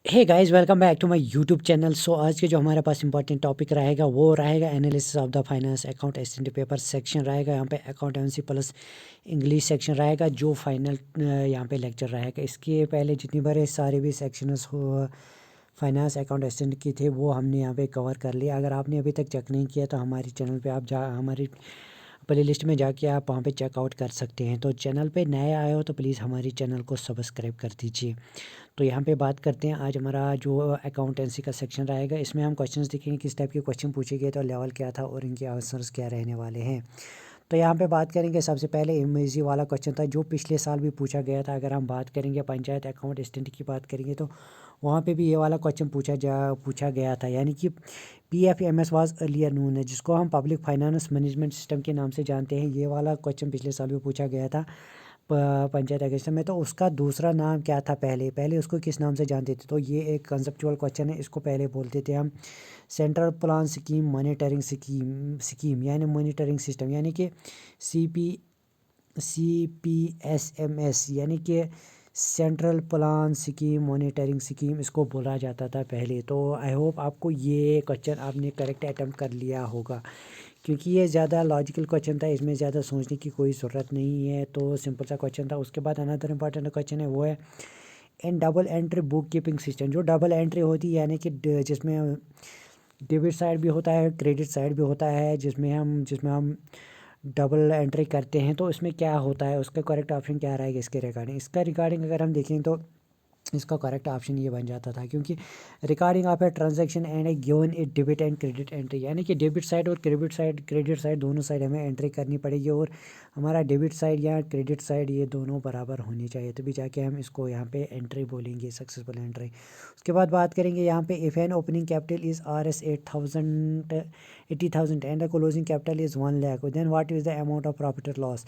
Hey guys, welcome back to my YouTube channel. So आज के जो हमारे पास इंपॉर्टेंट टॉपिक रहेगा वो रहेगा analysis of the finance account estimate paper section रहेगा। यहाँ पे अकाउंटेंसी प्लस इंग्लिश सेक्शन रहेगा जो फाइनल यहाँ पे लेक्चर रहेगा। इसके पहले जितनी बार सारे भी सेक्शंस हो फाइनेंस अकाउंट एस्टिमेट की थे वो हमने यहाँ पे कवर कर लिया। अगर आपने अभी तक चेक नहीं किया तो हमारे चैनल पे आप जा हमारी प्ले लिस्ट में जाके आप वहाँ पे चेकआउट कर सकते हैं। तो चैनल पे नए आए हो तो प्लीज़ हमारी चैनल को सब्सक्राइब कर दीजिए। तो यहाँ पे बात करते हैं आज हमारा जो अकाउंटेंसी का सेक्शन रहेगा। इसमें हम क्वेश्चंस देखेंगे किस टाइप के क्वेश्चन पूछे गए, तो लेवल क्या था और इनके आंसर्स क्या रहने वाले हैं। तो यहाँ पे बात करेंगे सबसे पहले इमेजी वाला क्वेश्चन था जो पिछले साल भी पूछा गया था। अगर हम बात करेंगे पंचायत अकाउंट असिस्टेंट की बात करेंगे तो वहाँ पे भी ये वाला क्वेश्चन पूछा गया था, यानी कि PFMS वाज अर्लियर नून है, जिसको हम पब्लिक फाइनेंस मैनेजमेंट सिस्टम के नाम से जानते हैं। ये वाला क्वेश्चन पिछले साल भी पूछा गया था पंचायत एग्जाम में। तो उसका दूसरा नाम क्या था, पहले पहले उसको किस नाम से जानते थे? तो ये एक कंसेप्चुअल क्वेश्चन है। इसको पहले बोलते थे हम central plan scheme monitoring scheme यानी मॉनिटरिंग सिस्टम, यानी कि CPSMS, यानी कि central plan scheme monitoring scheme इसको बोला जाता था पहले। तो आई होप आपको ये क्वेश्चन आपने करेक्ट अटेम्प्ट कर लिया होगा, क्योंकि ये ज़्यादा लॉजिकल क्वेश्चन था, इसमें ज़्यादा सोचने की कोई ज़रूरत नहीं है। तो सिंपल सा क्वेश्चन था। उसके बाद अनदर इंपॉर्टेंट क्वेश्चन है वो है in double entry book keeping system. जो डबल एंट्री होती है यानी कि जिसमें डेबिट साइड भी होता है क्रेडिट साइड भी होता है, जिसमें हम डबल एंट्री करते हैं, तो इसमें क्या होता है, उसका करेक्ट ऑप्शन क्या रहेगा इसका रिगार्डिंग अगर हम देखें तो इसका करेक्ट ऑप्शन ये बन जाता था, क्योंकि recording of a transaction and A given A debit and credit entry, यानी कि डेबिट साइड और क्रेडिट साइड दोनों साइड हमें एंट्री करनी पड़ेगी और हमारा डेबिट साइड या क्रेडिट साइड ये दोनों बराबर होनी चाहिए, तभी जाके हम इसको यहाँ पे एंट्री बोलेंगे, सक्सेसफुल एंट्री। उसके बाद बात करेंगे यहाँ पे if an opening capital is RS 80,000 and the closing capital is 1 lakh, then what is the amount of profit और लॉस।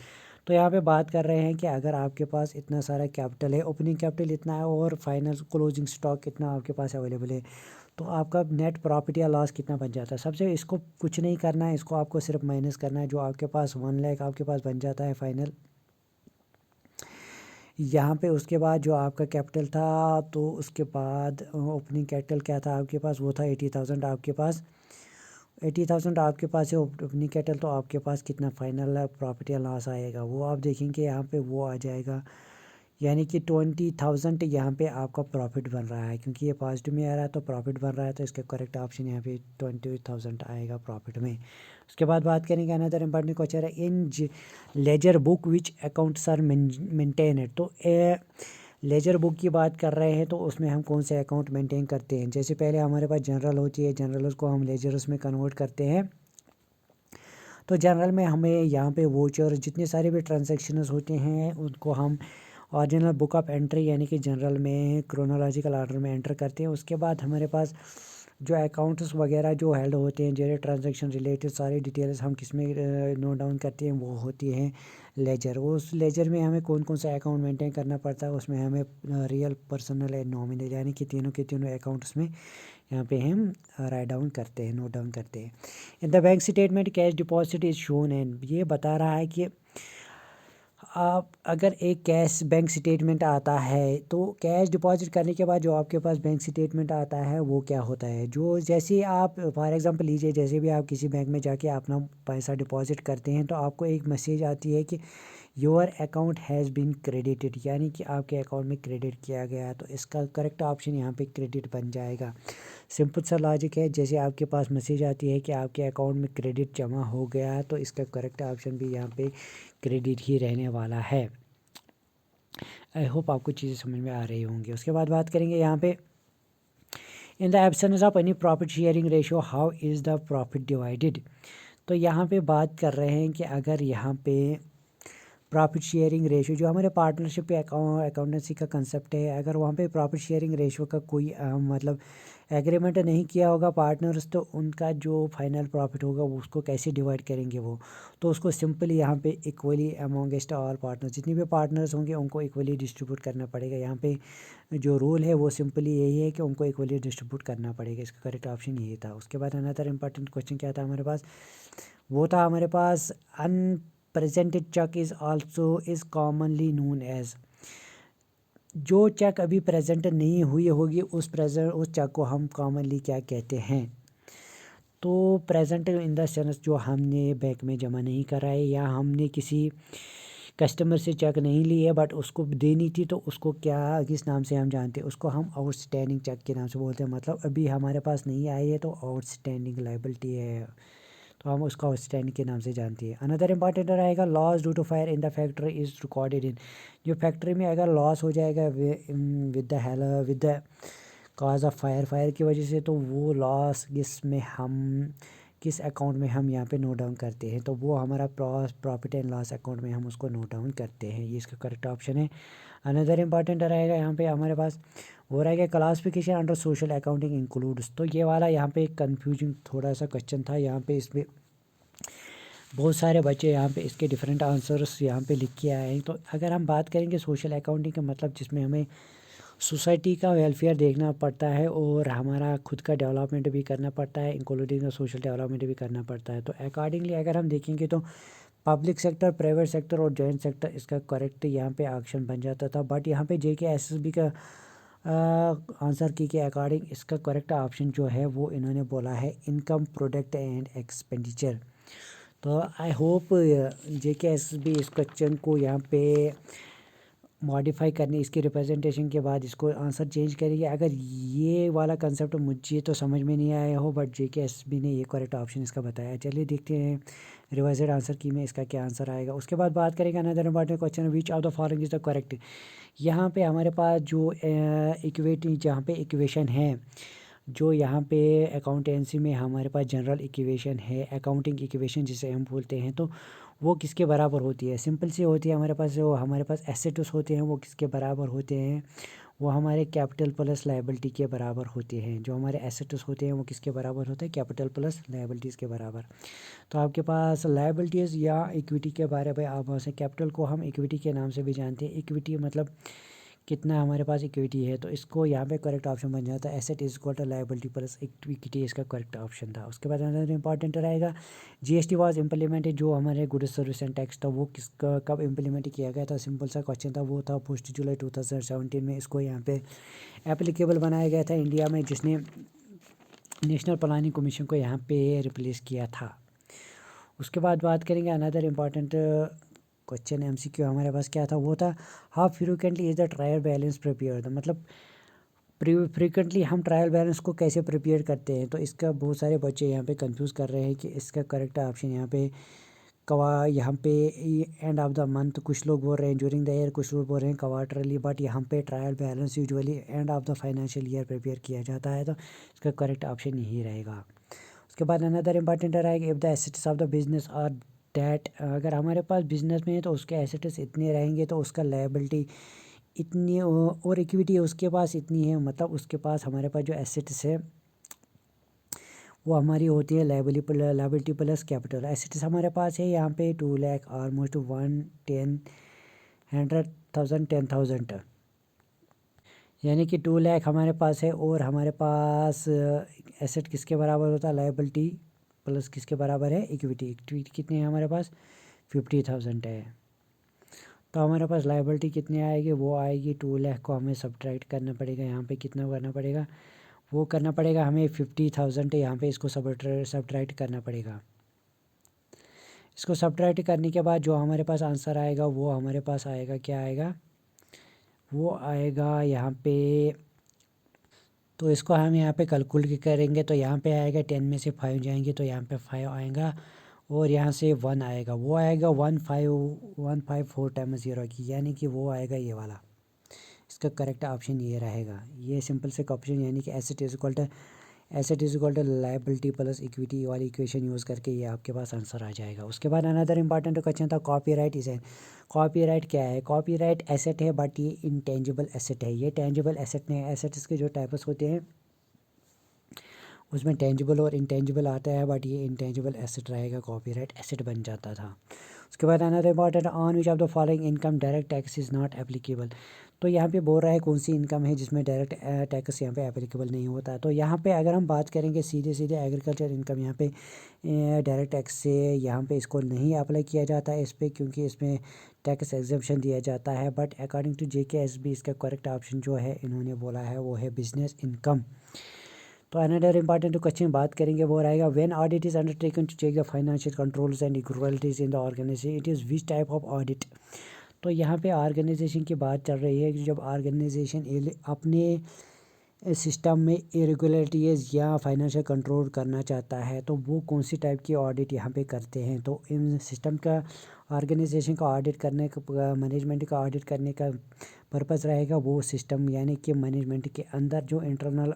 तो यहाँ पे बात कर रहे हैं कि अगर आपके पास इतना सारा कैपिटल है, ओपनिंग कैपिटल इतना है और फाइनल क्लोजिंग स्टॉक इतना आपके पास अवेलेबल है, तो आपका नेट प्रॉफिट या लॉस कितना बन जाता है। सबसे इसको कुछ नहीं करना है, इसको आपको सिर्फ माइनस करना है। जो आपके पास 1 लाख आपके पास बन जाता है फाइनल यहाँ पे। उसके बाद जो आपका कैपिटल था, तो उसके बाद ओपनिंग कैपिटल क्या था आपके पास, वो था 80,000 आपके पास। 80,000 आपके पास है ओपनिंग कैपिटल, तो आपके पास कितना फाइनल प्रॉफिट या लॉस आएगा वो आप देखेंगे यहाँ पे, वो आ जाएगा यानी कि 20,000 यहाँ पे आपका प्रॉफिट बन रहा है, क्योंकि ये पॉजिटिव में आ रहा है तो प्रॉफिट बन रहा है, तो इसका करेक्ट ऑप्शन यहाँ पे 20,000 आएगा प्रॉफिट में। उसके बाद बात करेंगे अनदर इंपॉर्टेंट क्वेश्चन है in ledger book which accounts are maintain. तो लेजर बुक की बात कर रहे हैं तो उसमें हम कौन से अकाउंट मेंटेन करते हैं। जैसे पहले हमारे पास जनरल होती है, जनरल को हम लेजर्स में कन्वर्ट करते हैं। तो जनरल में हमें यहाँ पे वोचर जितने सारे भी ट्रांजेक्शन्स होते हैं उनको हम ओरिजिनल बुक ऑफ एंट्री यानी कि जनरल में क्रोनोलॉजिकल ऑर्डर में एंटर करते हैं। उसके बाद हमारे पास जो अकाउंट्स वगैरह जो हेल्ड होते हैं, जो ट्रांजैक्शन रिलेटेड सारी डिटेल्स हम किस में नोट डाउन करते हैं, वो होती हैं लेजर। उस लेजर में हमें कौन कौन सा अकाउंट मेंटेन करना पड़ता है, उसमें हमें रियल, पर्सनल एंड नॉमिनल, यानी कि तीनों के तीनों अकाउंट्स में यहाँ पे हम राइट डाउन करते हैं, नोट डाउन करते हैं। In the bank statement cash deposit is shown and, ये बता रहा है कि आप अगर एक कैश बैंक स्टेटमेंट आता है तो कैश डिपॉजिट करने के बाद जो आपके पास बैंक स्टेटमेंट आता है वो क्या होता है। जो जैसे आप फॉर एग्जांपल लीजिए, जैसे भी आप किसी बैंक में जाके अपना पैसा डिपॉजिट करते हैं तो आपको एक मैसेज आती है कि your account has been credited, यानी कि आपके अकाउंट में क्रेडिट किया गया है। तो इसका करेक्ट ऑप्शन यहाँ पे क्रेडिट बन जाएगा। सिंपल सा लॉजिक है, जैसे आपके पास मैसेज आती है कि आपके अकाउंट में क्रेडिट जमा हो गया है, तो इसका करेक्ट ऑप्शन भी यहाँ पे क्रेडिट ही रहने वाला है। आई होप आपको चीज़ें समझ में आ रही होंगी। उसके बाद बात करेंगे यहाँ पे in the absence of any profit sharing ratio how is the profit divided. तो यहाँ पे बात कर रहे हैं कि अगर यहाँ पे प्रॉफिट शेयरिंग रेशियो जो हमारे पार्टनरशिप अकाउंटेंसी का कंसेप्ट है, अगर वहाँ पे प्रॉफिट शेयरिंग रेशियो का कोई मतलब एग्रीमेंट नहीं किया होगा पार्टनर्स, तो उनका जो फाइनल प्रॉफिट होगा वो उसको कैसे डिवाइड करेंगे वो। तो उसको सिंपली यहाँ पे इक्वली अमोंगेस्ट ऑल पार्टनर्स, जितने भी पार्टनर्स होंगे उनको इक्वली डिस्ट्रीब्यूट करना पड़ेगा। यहाँ पे जो रूल है वो सिंपली यही है कि उनको इक्वली डिस्ट्रीब्यूट करना पड़ेगा। इसका करेक्ट ऑप्शन यही था। उसके बाद अनदर इंपॉर्टेंट क्वेश्चन क्या था हमारे पास, वो था हमारे पास unpresented cheque is also is commonly known as. जो चेक अभी प्रेजेंट नहीं हुई होगी उस चेक को हम कॉमनली क्या कहते हैं? तो प्रेजेंट इन द सेंस जो हमने बैंक में जमा नहीं करा है या हमने किसी कस्टमर से चेक नहीं ली है बट उसको देनी थी, तो उसको क्या किस नाम से हम जानते हैं? उसको हम आउटस्टैंडिंग चेक के नाम से बोलते हैं। मतलब अभी हमारे पास नहीं आई है तो आउटस्टैंडिंग लायबिलिटी है, तो हम उसको आउटस्टैंडिंग के नाम से जानते हैं। अनदर इंपॉर्टेंट रहेगा loss due to fire in the factory is recorded in. जो फैक्ट्री में अगर लॉस हो जाएगा with the cause of fire की वजह से, तो वो लॉस किस अकाउंट में हम यहाँ पे नोट डाउन करते हैं? तो वो हमारा प्रॉफिट एंड लॉस अकाउंट में हम उसको नोट डाउन करते हैं। ये इसका करेक्ट ऑप्शन है। अनदर इंपॉर्टेंट रहेगा यहाँ पे हमारे पास वो रहेगा classification under social accounting includes. तो ये वाला यहाँ पे कंफ्यूजिंग थोड़ा सा क्वेश्चन था। यहाँ पे इसमें बहुत सारे बच्चे यहाँ पे इसके डिफरेंट आंसर्स यहाँ पे लिख के आए हैं। तो अगर हम बात करेंगे सोशल अकाउंटिंग का मतलब जिसमें हमें सोसाइटी का वेलफेयर देखना पड़ता है और हमारा खुद का डेवलपमेंट भी करना पड़ता है, इंक्लूडिंग सोशल डेवलपमेंट भी करना पड़ता है। तो अकॉर्डिंगली अगर हम देखेंगे तो पब्लिक सेक्टर, प्राइवेट सेक्टर और जॉइंट सेक्टर इसका करेक्ट यहाँ पे ऑप्शन बन जाता था। बट यहाँ पे JKSSB का आंसर की के अकॉर्डिंग इसका करेक्ट ऑप्शन जो है वो इन्होंने बोला है इनकम, प्रोडक्ट एंड एक्सपेंडिचर। तो आई होप JKSSB इस क्वेश्चन को यहाँ पे मॉडिफाई करने, इसकी रिप्रेजेंटेशन के बाद इसको आंसर चेंज करेंगे। अगर ये वाला कंसेप्ट मुझे तो समझ में नहीं आया हो बट JKSSB ने ये करेक्ट ऑप्शन इसका बताया। चलिए देखते हैं रिवाइज्ड आंसर की में इसका क्या आंसर आएगा। उसके बाद बात करेंगे another important question, which of the following is the correct. यहाँ पे हमारे पास जो इक्वेटी जहाँ पे इक्वेशन है, जो यहाँ पे अकाउंटेंसी में हमारे पास जनरल इक्वेशन है, अकाउंटिंग इक्वेशन जिसे हम बोलते हैं, तो वो किसके बराबर होती है? सिंपल सी होती है। हमारे पास जो हमारे पास एसेट्स होते हैं वो किसके बराबर होते हैं? वो हमारे कैपिटल प्लस लायबिलिटी के बराबर होते हैं। जो हमारे एसेट्स होते हैं वो किसके बराबर होते हैं? कैपिटल प्लस लायबिलिटीज़ के बराबर। तो आपके पास लायबिलिटीज़ या इक्विटी के बारे में आप से कैपिटल को हम इक्विटी के नाम से भी जानते हैं। इक्विटी मतलब कितना हमारे पास इक्विटी है, तो इसको यहाँ पे करेक्ट ऑप्शन बन जाता है asset is equal to liability plus equity, इसका करेक्ट ऑप्शन था। उसके बाद अनदर इंपॉर्टेंट रहेगा GST वाज इम्प्लीमेंटेड। जो हमारे गुड्स सर्विस एंड टैक्स था वो किसका कब इम्प्लीमेंट किया गया था? सिंपल सा क्वेश्चन था, वो था 1 जुलाई 2017 में इसको यहाँ पे एप्लीकेबल बनाया गया था इंडिया में, जिसने नेशनल प्लानिंग कमीशन को यहाँ पे रिप्लेस किया था। उसके बाद बात करेंगे अनदर इम्पॉर्टेंट क्वेश्चन MCQ हमारे पास क्या था? वो था how frequently is the trial balance prepare. मतलब फ्रीक्वेंटली हम ट्रायल बैलेंस को कैसे प्रिपेयर करते हैं? तो इसका बहुत सारे बच्चे यहाँ पे कंफ्यूज कर रहे हैं कि इसका करेक्ट ऑप्शन यहाँ पे एंड ऑफ द मंथ, कुछ लोग बोल रहे हैं ड्यूरिंग द ईयर, कुछ लोग बोल रहे हैं क्वार्टरली, बट यहाँ पे trial balance usually end of the financial year prepare किया जाता है। तो इसका करेक्ट ऑप्शन यही रहेगा। उसके बाद अनदर इंपॉर्टेंट रहेगा if the assets of the business are debt. अगर हमारे पास बिजनेस में है तो उसके एसेट्स इतने रहेंगे तो उसका लायबिलिटी इतनी और इक्विटी उसके पास इतनी है। मतलब उसके पास हमारे पास जो एसेट्स है वो हमारी होती है लायबिलिटी प्लस कैपिटल। एसेट्स हमारे पास है यहाँ पे 2 लाख ऑलमोस्ट 10,000 यानी कि 2 लाख हमारे पास है। और हमारे पास एसेट किसके बराबर होता है? लायबिलिटी प्लस किसके बराबर है? इक्विटी। इक्विटी कितनी है हमारे पास? 50,000 है। तो हमारे पास लायबिलिटी कितनी आएगी? वो आएगी 2 लाख को हमें सब्ट्रैक्ट करना पड़ेगा। यहाँ पे कितना करना पड़ेगा? वो करना पड़ेगा हमें 50,000 है यहाँ पे, इसको सब्ट्रैक्ट करना पड़ेगा। इसको सब्ट्रैक्ट करने के बाद जो हमारे पास आंसर आएगा वो हमारे पास आएगा, क्या आएगा? वो आएगा यहाँ पे, तो इसको हम यहाँ पे कैलकुलेट करेंगे तो यहाँ पे आएगा 10 में से 5 जाएंगे तो यहाँ पे 5 आएगा और यहाँ से 1 आएगा। वो आएगा 154 टाइम्स 0 की, यानी कि वो आएगा ये वाला। इसका करेक्ट ऑप्शन ये रहेगा। ये सिंपल से ऑप्शन यानी कि asset is equal to liability plus equity वाली इक्वेशन यूज़ करके ये आपके पास आंसर आ जाएगा। उसके बाद अनदर इंपॉर्टेंट क्वेश्चन था कॉपीराइट इज। कॉपीराइट क्या है? कॉपीराइट एसेट है बट ये इंटेंजिबल एसेट है। ये टेंजिबल एसेट नहीं है। एसेट्स के जो टाइप्स होते हैं उसमें टेंजिबल और इंटेंजिबल आता है, बट ये इंटेंजिबल एसेट रहेगा, कॉपीराइट एसेट बन जाता था। उसके बाद another important, on which of the following income direct tax is not applicable. तो यहाँ पे बोल रहा है कौन सी इनकम है जिसमें डायरेक्ट टैक्स यहाँ पे एप्लीकेबल नहीं होता। तो यहाँ पे अगर हम बात करेंगे सीधे सीधे एग्रीकल्चर इनकम, यहाँ पे डायरेक्ट टैक्स से यहाँ पे इसको नहीं अप्लाई किया जाता है इस पर, क्योंकि इसमें टैक्स एग्जम्पशन दिया जाता है। बट अकॉर्डिंग टू JKSB इसका करेक्ट ऑप्शन जो है इन्होंने बोला है वो है बिजनेस इनकम। तो अनदर इंपॉर्टेंट क्वेश्चन बात करेंगे वो रहेगा, when audit is undertaken to check the financial controls and equalities in the organisation it is which type of audit. तो यहाँ पे ऑर्गेनाइजेशन की बात चल रही है कि जब ऑर्गेनाइजेशन अपने सिस्टम में इरेगुलरिटीज़ या फाइनेंशियल कंट्रोल करना चाहता है तो वो कौन सी टाइप की ऑडिट यहाँ पे करते हैं। तो इन सिस्टम का ऑर्गेनाइजेशन का ऑडिट करने का, मैनेजमेंट का ऑडिट करने का पर्पस रहेगा वो सिस्टम यानी कि मैनेजमेंट के अंदर जो इंटरनल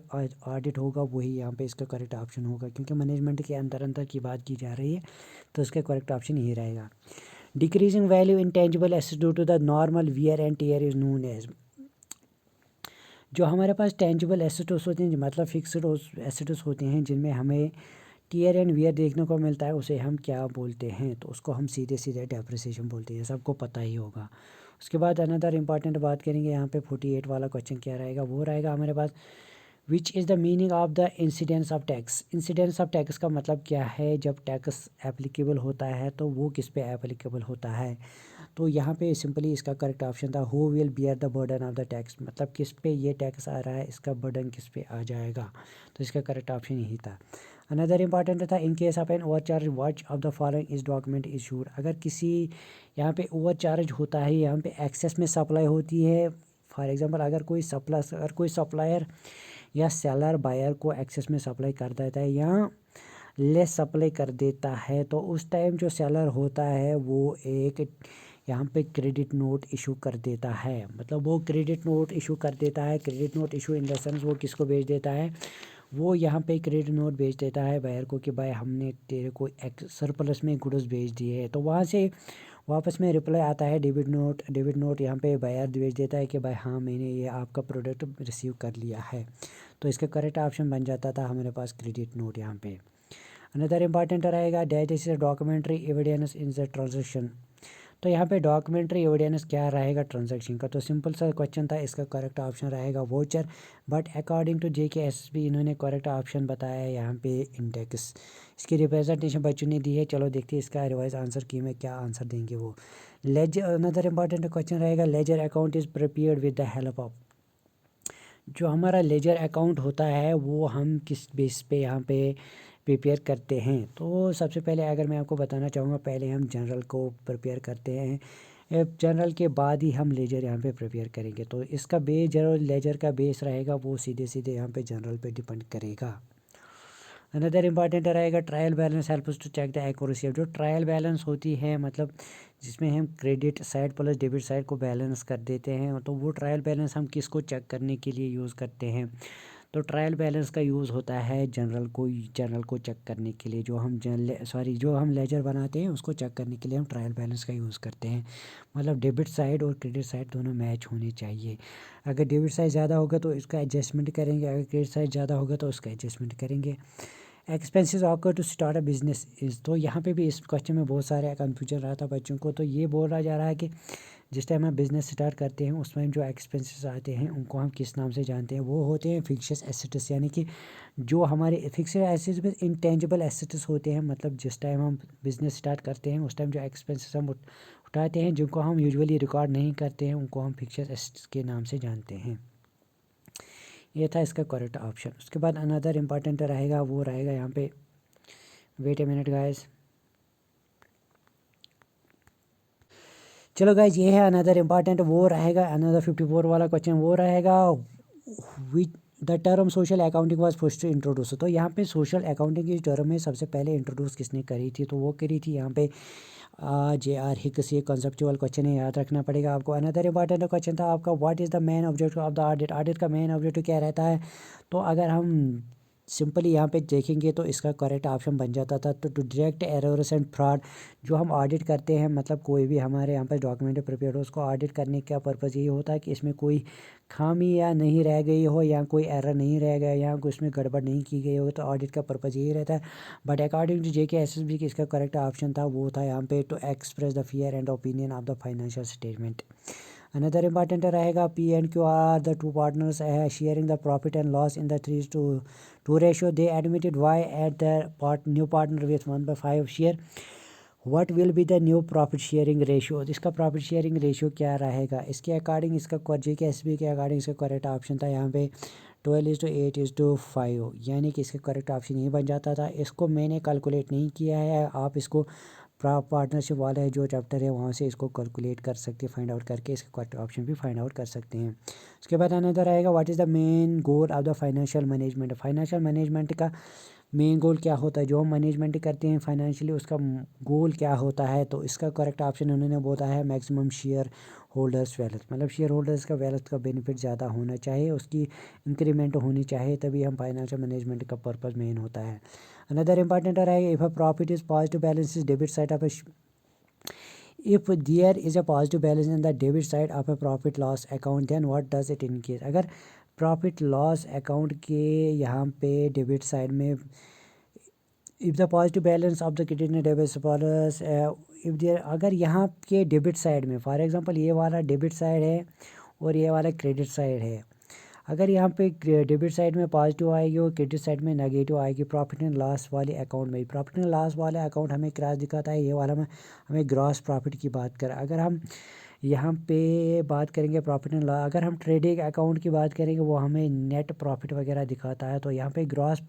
ऑडिट होगा वही यहाँ पे इसका करेक्ट ऑप्शन होगा, क्योंकि मैनेजमेंट के अंदर अंदर की बात की जा रही है तो इसका करेक्ट ऑप्शन यही रहेगा। Decreasing value in tangible assets due to the normal wear and tear is known as. जो हमारे पास टेंजिबल एसेट्स होते हैं मतलब फिक्स्ड एसेट्स होते हैं जिनमें हमें टियर एंड वियर देखने को मिलता है उसे हम क्या बोलते हैं, तो उसको हम सीधे सीधे डेप्रिसिएशन बोलते हैं, सबको पता ही होगा। उसके बाद अनदर इंपॉर्टेंट बात करेंगे यहाँ पे 48 वाला क्वेश्चन क्या रहेगा, वो रहेगा हमारे पास which is the meaning of the incidence of tax. Incidence of tax का मतलब क्या है, जब टैक्स एप्लीकेबल होता है तो वो किस पे एप्लीकेबल होता है। तो यहाँ पे सिंपली इसका करेक्ट ऑप्शन था who will bear the burden of the tax, मतलब किस पे ये टैक्स आ रहा है इसका बर्डन किस पे आ जाएगा, तो इसका करेक्ट ऑप्शन यही था। अनदर इंपॉर्टेंट था in case of an overcharge what of the following is document issued. अगर किसी यहाँ पे ओवर चार्ज होता है, यहाँ पे एक्सेस में सप्लाई होती है, फॉर एग्जांपल अगर कोई सप्लायर या सेलर बायर को एक्सेस में सप्लाई कर देता है या लेस सप्लाई कर देता है तो उस टाइम जो सेलर होता है वो एक यहाँ पे क्रेडिट नोट इशू कर देता है, मतलब वो क्रेडिट नोट इशू कर देता है। Credit note issue in the sense वो किसको भेज देता है, वो यहाँ पे क्रेडिट नोट भेज देता है बायर को कि भाई हमने तेरे को एक सरप्लस में गुड्स भेज दिए है, तो वहाँ से वापस में रिप्लाई आता है डेबिट नोट। डेबिट नोट यहाँ पे बायर भेज देता है कि भाई हाँ मैंने ये आपका प्रोडक्ट रिसीव कर लिया है, तो इसका करेक्ट ऑप्शन बन जाता था हमारे पास क्रेडिट नोट यहाँ पे। अनदर इंपॉर्टेंट रहेगा that is documentary evidence in the transaction. तो यहाँ पे डॉक्यूमेंट्री एविडेंस क्या रहेगा ट्रांजैक्शन का, तो सिंपल सा क्वेश्चन था, इसका करेक्ट ऑप्शन रहेगा voucher. But according to JKSB इन्होंने करेक्ट ऑप्शन बताया है यहाँ पे इंडेक्स। इसकी रिप्रेजेंटेशन बच्चों ने दी है, चलो देखते हैं इसका रिवाइज आंसर की में क्या आंसर देंगे वो। लेजर अनदर इंपॉर्टेंट क्वेश्चन रहेगा ledger account is prepared with the help of. जो हमारा लेजर अकाउंट होता है वो हम किस बेस पे यहाँ पे प्रिपेयर करते हैं। तो सबसे पहले अगर मैं आपको बताना चाहूँगा, पहले हम जनरल को प्रिपेयर करते हैं, जनरल के बाद ही हम लेजर यहाँ पे प्रिपेयर करेंगे। तो इसका बेस जो लेजर का बेस रहेगा वो सीधे सीधे यहाँ पे जनरल पे डिपेंड करेगा। अनदर इंपॉर्टेंट रहेगा trial balance help to check the accuracy. जो ट्रायल बैलेंस होती है मतलब जिसमें हम credit side plus debit side को बैलेंस कर देते हैं, तो वो ट्रायल बैलेंस हम किसको चेक करने के लिए यूज़ करते हैं। तो ट्रायल बैलेंस का यूज़ होता है जनरल को चेक करने के लिए, जो हम लेजर बनाते हैं उसको चेक करने के लिए हम ट्रायल बैलेंस का यूज़ करते हैं। मतलब डेबिट साइड और क्रेडिट साइड दोनों मैच होने चाहिए। अगर डेबिट साइड ज़्यादा होगा तो इसका एडजस्टमेंट करेंगे, अगर क्रेडिट साइड ज़्यादा होगा तो उसका एडजस्टमेंट करेंगे। Expenses occur to start a business is, तो यहाँ पे भी इस क्वेश्चन में बहुत सारे कन्फ्यूजन रहा था बच्चों को। तो ये बोल रहा जा रहा है कि जिस टाइम हम बिज़नेस स्टार्ट करते हैं उस टाइम जो एक्सपेंसेस आते हैं उनको हम किस नाम से जानते हैं, वो होते हैं फिक्स्ड एसेट्स, यानी कि जो हमारे फिक्स्ड एसेट्स में इंटेंजिबल एसेट्स होते हैं। मतलब जिस टाइम हम बिज़नेस स्टार्ट करते हैं उस टाइम जो एक्सपेंसेस हम उठाते हैं जिनको हम यूजुअली रिकॉर्ड नहीं करते हैं उनको हम फिक्स्ड एसेट्स के नाम से जानते हैं। ये था इसका करेक्ट ऑप्शन। उसके बाद अनदर इम्पॉर्टेंट रहेगा वो रहेगा यहाँ पे, वेट ए मिनट गाइस, चलो गाइज ये है अनदर इम्पॉर्टेंट, वो रहेगा अनदर 54 वाला क्वेश्चन, वो रहेगा which the term social accounting was first introduce. तो यहाँ पे सोशल अकाउंटिंग की टर्म में सबसे पहले इंट्रोड्यूस किसने करी थी, तो वो करी थी यहाँ पे JR हिक्स। ये कॉन्सेप्चुअल क्वेश्चन है, याद रखना पड़ेगा आपको। अनदर इंपॉर्टेंट क्वेश्चन था आपका what is the main objective of the audit. Audit का मेन ऑब्जेक्टिव क्या रहता है, तो अगर हम सिंपली यहाँ पे देखेंगे तो इसका करेक्ट ऑप्शन बन जाता था। तो to detect errors and fraud, जो हम ऑडिट करते हैं, मतलब कोई भी हमारे यहाँ पे डॉक्यूमेंट प्रिपेयर हो, उसको ऑडिट करने का पर्पज़ यही होता है कि इसमें कोई खामी या नहीं रह गई हो, या कोई एरर नहीं रह गया, या कुछ में गड़बड़ नहीं की गई हो, तो ऑडिट का पर्पज़ यही रहता है। बट अकॉर्डिंग टू JKSSB की इसका करेक्ट ऑप्शन था वो था यहाँ पे to express the fear and opinion of the financial statement. Another important रहेगा P&Q are the two partners sharing the profit and loss in the 3:2 ratio. They admitted why at the new partner with 1/5 share. What will be the new profit sharing ratio? इसका profit sharing ratio क्या रहेगा? इसके according इसका JKSSB के according इसका correct option था यहाँ पे 12:8:5, यानी कि इसका करेक्ट ऑप्शन यही बन जाता था। इसको मैंने कैलकुलेट नहीं किया है, आप इसको पार्टनरशिप वाला है जो चैप्टर है वहाँ से इसको कैलकुलेट कर सकते हैं, फाइंड आउट करके इसका करेक्ट ऑप्शन भी फाइंड आउट कर सकते हैं। उसके बाद अनदर आएगा what is the main goal of the financial management. Financial management का मेन गोल क्या होता है? जो हम मैनेजमेंट करते हैं फाइनेंशियली उसका गोल क्या होता है? तो इसका करेक्ट ऑप्शन उन्होंने बोला है मैक्सिमम शेयर होल्डर्स वेल्थ, मतलब शेयर होल्डर्स का वेल्थ का बेनिफिट ज़्यादा होना चाहिए, उसकी इंक्रीमेंट होनी चाहिए, तभी हम फाइनेंशियल मैनेजमेंट का पर्पज़ मेन होता है। अनदर इम्पॉर्टेंट है if a profit is positive balance is debit side of if there is a positive balance in the debit side of a profit loss account then what does it indicate? अगर profit loss account के यहाँ पे debit side में if the positive balance of the credit and debit balance if there, अगर यहाँ के डेबिट side में फॉर एग्जांपल ये वाला डेबिट साइड है और ये वाला क्रेडिट साइड है, अगर यहाँ पे डेबिट साइड में पॉजिटिव आएगी और क्रेडिट साइड में नेगेटिव आएगी प्रॉफिट एंड लॉस वाले अकाउंट में, प्रॉफिट एंड लॉस वाले अकाउंट हमें क्रैश दिखाता है, ये वाला में हमें ग्रॉस प्रॉफिट की बात करें। अगर हम यहाँ पे बात करेंगे प्रॉफिट एंड लॉस, अगर हम ट्रेडिंग अकाउंट की बात करेंगे वो हमें नेट प्रॉफिट वगैरह दिखाता है। तो यहाँ पे ग्रॉस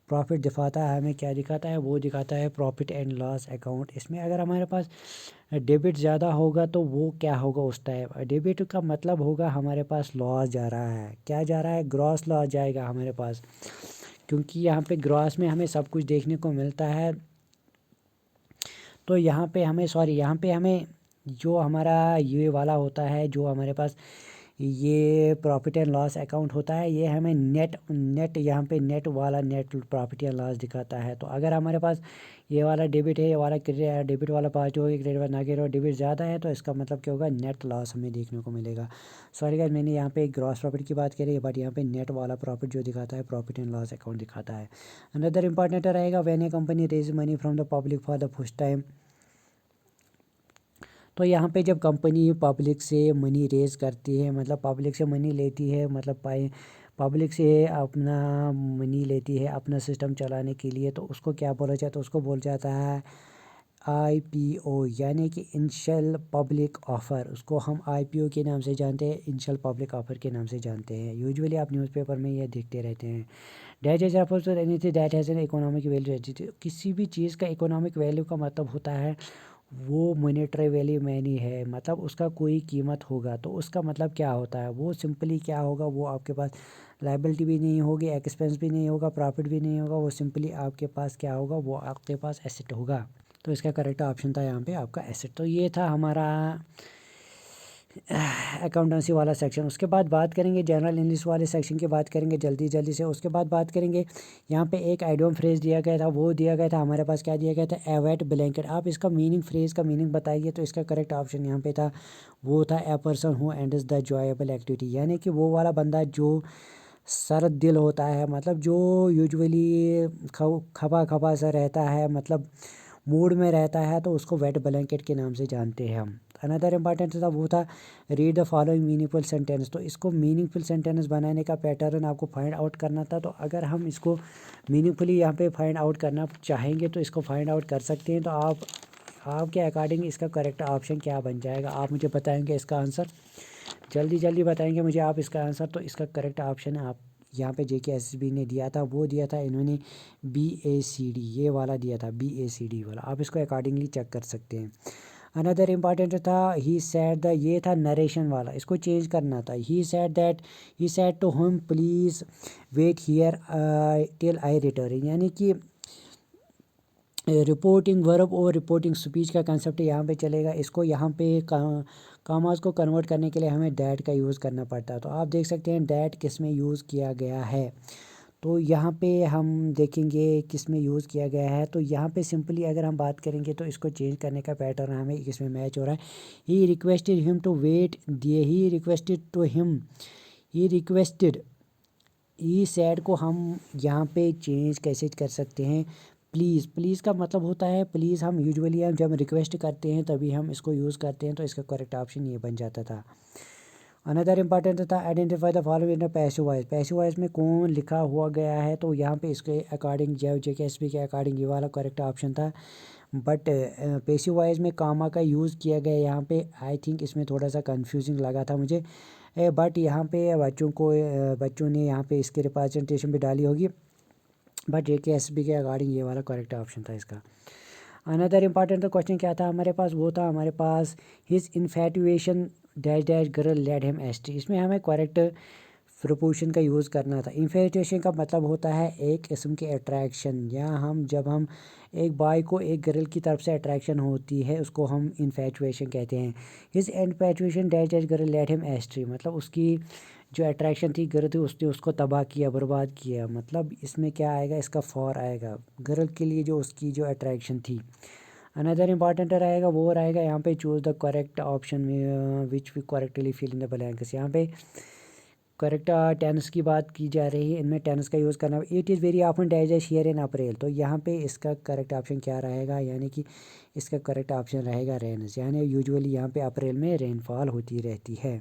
प्रॉफिट दिखाता है, हमें क्या दिखाता है? वो दिखाता है प्रॉफिट एंड लॉस अकाउंट। इसमें अगर हमारे पास डेबिट ज़्यादा होगा तो वो क्या होगा उस टाइम? डेबिट का मतलब होगा हमारे पास लॉस जा रहा है, क्या जा रहा है? ग्रॉस लॉस जाएगा हमारे पास, क्योंकि यहाँ पे ग्रॉस में हमें सब कुछ देखने को मिलता है। तो यहाँ पे हमें जो हमारा ये वाला होता है, जो हमारे पास ये प्रॉफिट एंड लॉस अकाउंट होता है, ये हमें नेट यहाँ पे नेट वाला नेट प्रॉफिट एंड लॉस दिखाता है। तो अगर हमारे पास ये वाला डेबिट है, ये वाला डेबिट वाला पॉजिटिव होगा, क्रेडिट वाला नेगेटिव, डेबिट ज़्यादा है तो इसका मतलब क्या होगा? नेट लॉस हमें देखने को मिलेगा। सॉरी गाइस, मैंने यहाँ पे ग्रॉस प्रॉफिट की बात करी है, बट यहाँ पे नेट वाला प्रॉफिट जो दिखाता है प्रॉफिट एंड लॉस अकाउंट दिखाता है। अनदर इंपॉर्टेंट रहेगा when a company raise money from the public for the first time. तो यहाँ पे जब कंपनी पब्लिक से मनी रेज़ करती है, मतलब पब्लिक से मनी लेती है, मतलब पब्लिक से अपना मनी लेती है अपना सिस्टम चलाने के लिए, तो उसको क्या बोला जाता है? तो उसको बोला जाता है IPO, यानी कि इनिशियल पब्लिक ऑफ़र। उसको हम IPO के नाम से जानते हैं, इनिशियल पब्लिक ऑफ़र के नाम से जानते हैं। यूजुअली आप न्यूज़पेपर में ये देखते रहते हैं। That is refers to anything that has an economic value. किसी भी चीज़ का इकोनॉमिक वैल्यू का मतलब होता है वो मॉनेटरी वैल्यू मैनी है, मतलब उसका कोई कीमत होगा। तो उसका मतलब क्या होता है? वो सिंपली क्या होगा? वो आपके पास लायबिलिटी भी नहीं होगी, एक्सपेंस भी नहीं होगा, प्रॉफिट भी नहीं होगा, वो सिंपली आपके पास क्या होगा? वो आपके पास एसेट होगा। तो इसका करेक्ट ऑप्शन था यहाँ पे आपका एसेट। तो ये था हमारा अकाउंटेंसी वाला सेक्शन। उसके बाद बात करेंगे जनरल इंग्लिश वाले सेक्शन की, बात करेंगे जल्दी जल्दी से। उसके बाद बात करेंगे यहाँ पे एक आइडियम फ्रेज दिया गया था, वो दिया गया था हमारे पास, क्या दिया गया था? ए वेट ब्लैंकेट। आप इसका मीनिंग, फ्रेज का मीनिंग बताइए। तो इसका करेक्ट ऑप्शन यहाँ पे था वो था a person who ends the joyable activity, यानी कि वो वाला बंदा जो सरद दिल होता है, मतलब जो यूजुअली खबा खबा सा रहता है, मतलब मूड में रहता है, तो उसको वेट ब्लैंकेट के नाम से जानते हैं हम। अनदर इम्पॉर्टेंट था वो था read the following meaningful sentence. तो इसको मीनिंगफुल सेंटेंस बनाने का पैटर्न आपको फाइंड आउट करना था। तो अगर हम इसको मीनिंगफुली यहाँ पे फाइंड आउट करना चाहेंगे तो इसको फाइंड आउट कर सकते हैं। तो आपके अकॉर्डिंग इसका करेक्ट ऑप्शन क्या बन जाएगा? आप मुझे बताएंगे इसका आंसर, जल्दी जल्दी बताएंगे मुझे आप इसका आंसर। तो इसका करेक्ट ऑप्शन आप यहाँ पे JKSSB ने दिया था, वो दिया था इन्होंने BACD, ये वाला दिया था BACD वाला। आप इसको अकॉर्डिंगली चेक कर सकते हैं। अनदर इम्पॉर्टेंट था ही सेड द, ये था नरेशन वाला, इसको चेंज करना था। He said to home please wait here till I return, यानी कि रिपोर्टिंग वर्ब और रिपोर्टिंग स्पीच का कंसेप्ट यहाँ पे चलेगा। इसको यहाँ पे कामास को कन्वर्ट करने के लिए हमें डैट का यूज़ करना पड़ता है। तो आप देख सकते हैं डैट किस में यूज़ किया गया है। तो यहाँ पे हम देखेंगे किस में यूज़ किया गया है। तो यहाँ पे सिंपली अगर हम बात करेंगे तो इसको चेंज करने का पैटर्न हमें इसमें मैच हो रहा है। He requested him to wait दिए ही रिक्वेस्टेड ई सैड को हम यहाँ पे चेंज कैसे कर सकते हैं। प्लीज़ का मतलब होता है प्लीज़, हम यूजुअली हम जब रिक्वेस्ट करते हैं तभी हम इसको यूज़ करते हैं, तो इसका करेक्ट ऑप्शन ये बन जाता था। अनदर इम्पॉर्टेंट था identify the following in passive voice. Passive voice में कौन लिखा हुआ गया है, तो यहाँ पे इसके अकॉर्डिंग JKSP के अकॉर्डिंग ये वाला करेक्ट ऑप्शन था। बट पैसिव वॉइस में कामा का यूज़ किया गया यहाँ पे, आई थिंक इसमें थोड़ा सा कंफ्यूजिंग लगा था मुझे। बट यहाँ पे बच्चों ने यहाँ पे इसके रिप्रेजेंटेशन भी डाली होगी, बट JKSP के अकॉर्डिंग ये वाला करेक्ट ऑप्शन था इसका। अनदर इम्पॉर्टेंट क्वेश्चन क्या था हमारे पास, वो था हमारे पास his infatuation dash dash girl led him astray. इसमें हमें करेक्ट प्रोपोजिशन का यूज़ करना था। इन्फैचुएशन का मतलब होता है एक किस्म की अट्रैक्शन, या जब हम एक बॉय को एक गर्ल की तरफ से अट्रैक्शन होती है उसको हम इन्फैचुएशन कहते हैं। His infatuation dash dash girl led him astray, मतलब उसकी जो अट्रैक्शन थी गर्ल थी उसने उसको तबाह किया, बर्बाद किया। मतलब इसमें क्या आएगा, इसका फॉर आएगा गर्ल के लिए जो उसकी जो अट्रैक्शन थी। अनदर इम्पॉर्टेंट रहेगा वो रहेगा यहाँ पे चूज़ द करेक्ट ऑप्शन में which we correctly fill in the blanks. यहाँ पे करेक्ट टेंस की बात की जा रही है, इनमें टेंस का यूज़ करना। It is very often digest here in April, तो यहाँ पे इसका करेक्ट ऑप्शन क्या रहेगा, यानी कि इसका करेक्ट ऑप्शन रहेगा रेन्स, यानी यूजुअली यहाँ पे अप्रैल में रेनफॉल होती रहती है।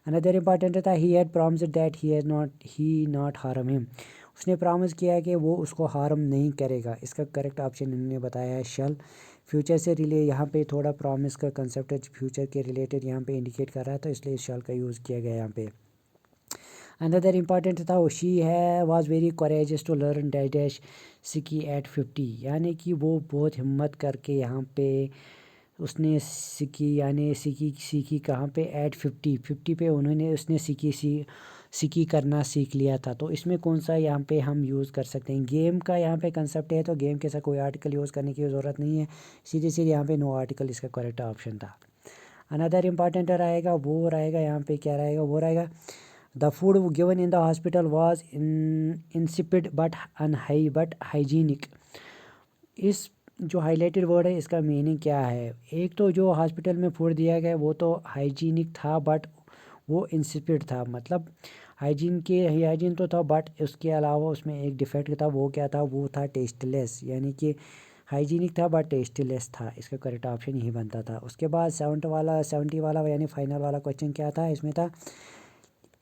अनदर इम्पॉर्टेंट था he had promised that he not harm him, उसने प्रॉमिस किया है कि वो उसको हार्म नहीं करेगा। इसका करेक्ट ऑप्शन इन्होंने बताया है शल। फ्यूचर से रिले यहाँ पे थोड़ा प्रॉमिस का कंसेप्ट है, फ्यूचर के रिलेटेड यहाँ पे इंडिकेट कर रहा है, तो इसलिए शल का यूज़ किया गया यहाँ पे। अनदर इम्पॉर्टेंट था शी है was very courageous to learn dash dash सिकी एट 50, यानी कि वो बहुत हिम्मत करके यहाँ पे उसने सीखी कहाँ पे एट 50 पे उन्होंने उसने सीखी करना सीख लिया था। तो इसमें कौन सा यहाँ पे हम यूज़ कर सकते हैं, गेम का यहाँ पे कंसेप्ट है, तो गेम के साथ कोई आर्टिकल यूज़ करने की ज़रूरत नहीं है, सीधे यहाँ पे नो आर्टिकल इसका करेक्ट ऑप्शन था। अनदर इम्पॉर्टेंट रहेगा वो रहेगा यहाँ पे क्या रहेगा, वो रहेगा the food given in the hospital was insipid but hygienic. इस जो हाईलाइटेड वर्ड है इसका मीनिंग क्या है, एक तो जो हॉस्पिटल में फूड दिया गया वो तो हाइजीनिक था बट वो इंसिपिड था, मतलब हाइजीन तो था बट उसके अलावा उसमें एक डिफेक्ट था, वो क्या था, वो था टेस्टलेस, यानी कि हाइजीनिक था बट टेस्टलेस था। इसका करेक्ट ऑप्शन यही बनता था। उसके बाद 70 वाला यानी फाइनल वाला क्वेश्चन क्या था, इसमें था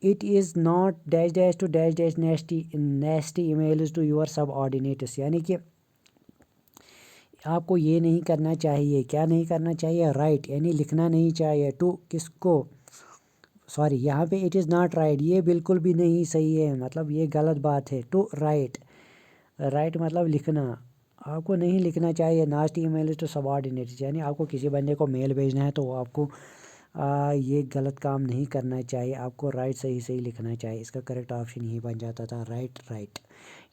it is not dash dash to dash dash nasty emails to your subordinates, यानी कि आपको ये नहीं करना चाहिए, क्या नहीं करना चाहिए, राइट यानी लिखना नहीं चाहिए टू किसको, सॉरी यहाँ पे इट इज़ नॉट राइट, ये बिल्कुल भी नहीं सही है, मतलब ये गलत बात है। टू राइट मतलब लिखना, आपको नहीं लिखना चाहिए। नास्ट ईमेल टू सबऑर्डिनेट्स, यानी आपको किसी बंदे को मेल भेजना है तो आपको ये गलत काम नहीं करना चाहिए, आपको राइट सही लिखना चाहिए। इसका करेक्ट ऑप्शन यही बन जाता था राइट।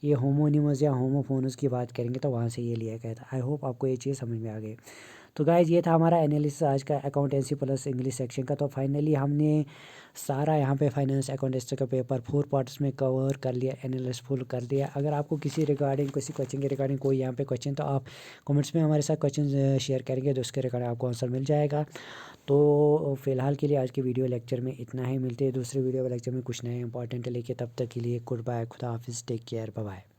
ये होमोनिमस या होमोफोनस की बात करेंगे तो वहाँ से ये लिया गया था। आई होप आपको ये चीज़ समझ में आ गई। तो गाइज ये था हमारा एनालिसिस आज का अकाउंटेंसी प्लस इंग्लिश सेक्शन का। तो फाइनली हमने सारा यहाँ पे फाइनेंस अकाउंटेंसी का पेपर 4 पार्ट्स में कवर कर लिया, एनालिसिस फुल कर दिया। अगर आपको किसी क्वेश्चन के रिगार्डिंग कोई यहाँ पे क्वेश्चन, तो आप कमेंट्स में हमारे साथ क्वेश्चन शेयर करेंगे तो उसके रिगार्डिंग आपको आंसर मिल जाएगा। तो फिलहाल के लिए आज के वीडियो लेक्चर में इतना ही, मिलते हैं दूसरे वीडियो लेक्चर में कुछ नए इंपॉर्टेंट लेके, तब तक के लिए गुड बाय, खुदा हाफिज़, टेक केयर, बाय बाय।